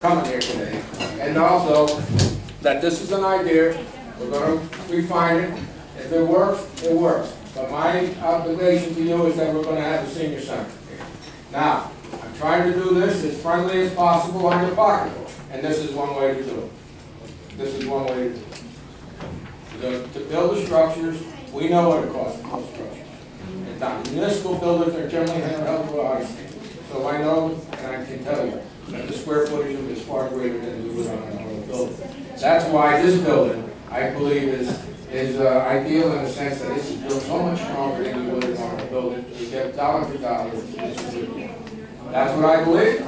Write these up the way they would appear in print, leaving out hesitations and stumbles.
coming here today, and also that this is an idea. We're going to refine it. If it works, it works. But my obligation to you is that we're going to have a senior center here. Now, I'm trying to do this as friendly as possible on your pocketbook, and this is one way to do it. This is one way to do it. To build the structures, we know what it costs to build structures. And the municipal builders are generally held to a high standard. So I know, and I can tell you, that the square footage of it is far greater than we would on a normal building. That's why this building, I believe, is ideal in the sense that this is built so much stronger than you would in a normal building. You get dollar for dollar. That's what I believe.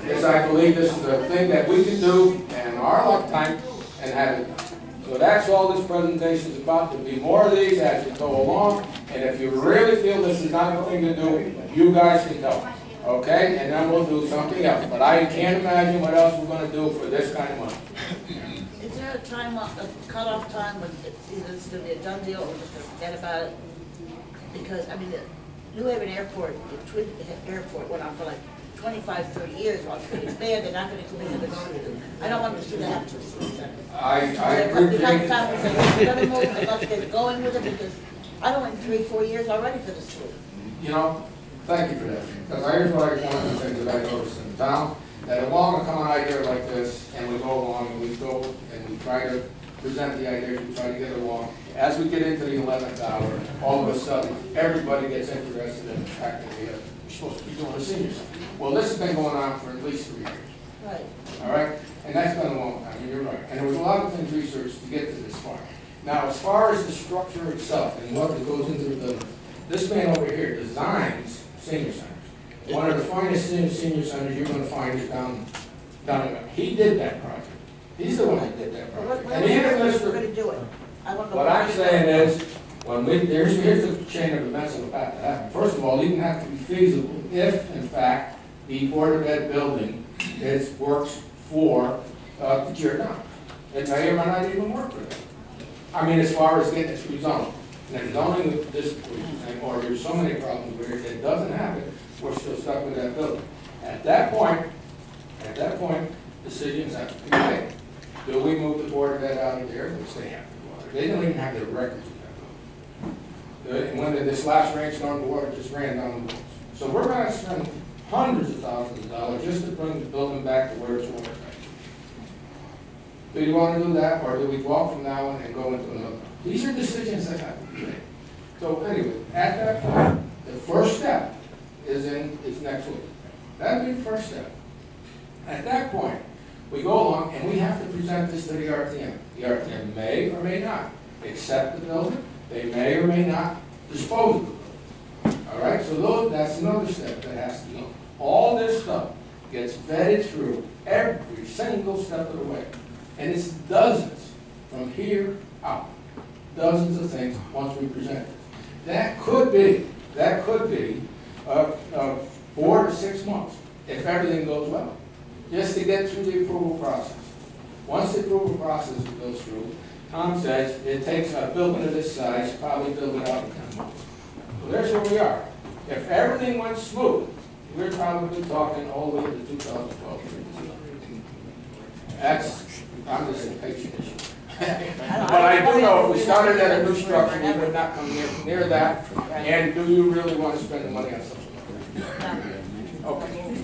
Yes, I believe this is a thing that we can do in our lifetime and have it done. So that's all this presentation is about. There'll be more of these as we go along. And if you really feel this is not a thing to do, you guys can tell us. Okay, and then we'll do something else. But I can't imagine what else we're going to do for this kind of money. Is there a time, a cutoff time when either it's going to be a done deal or we're just going to forget about it? Because, I mean, the New Haven Airport, the Twin Airport went on for like 25, 30 years. While it's going to expand, they're not going to come into the garden. I don't want to see that happen to the school center. I agree. We're going to move and let's get going with it because I don't want 3, 4 years already for the school. You know, thank you for that. Because here's what one of the things that I noticed in town, that along a common idea like this, and we go along and we go and we try to present the ideas, we try to get along. As we get into the 11th hour, all of a sudden, everybody gets interested in the fact that we're supposed to be doing a senior center. Well, this has been going on for at least 3 years. Right. All right? And that's been a long time, you're right. And there was a lot of things researched to get to this far. Now, as far as the structure itself and what goes into the building, this man over here designs senior centers. One of the finest senior centers you're going to find is down in. He did that project. He's the one that did that project. And he had a list of going to do it. What I'm saying is, when here's the chain of events that about to happen. First of all, it even have to be feasible if, in fact, the Board of Ed building works for the tear down. It may or may not even work for them. I mean, as far as getting it rezoned. And if zoning with this, or there's so many problems where it doesn't happen, we're still stuck with that building. At that point, decisions have to be made. Do we move the Board of Ed out of there, which they have to do? They don't even have their records of that building. And when this last rainstorm, the water just ran down the walls. So we're going to spend hundreds of thousands of dollars just to bring the building back to where it's watertight. Do you want to do that, or do we walk from now on and go into another? These are decisions that have to be made. So anyway, at that point, the first step is next week. That'd be the first step. At that point, we go along and we have to present this to the RTM. The RTM may or may not accept the building. They may or may not dispose of the building. All right, so that's another step that has to be done. All this stuff gets vetted through every single step of the way. And it's dozens from here out. Dozens of things once we present it. That could be 4 to 6 months if everything goes well, just to get through the approval process. Once the approval process goes through, Tom says it takes a building of this size, probably build it out in 10 months. So there's where we are. If everything went smooth, we're probably talking all the way to 2012. I'm just impatient. But I do know if we started at a new structure, we would not come near that. And do you really want to spend the money on something like that? Okay.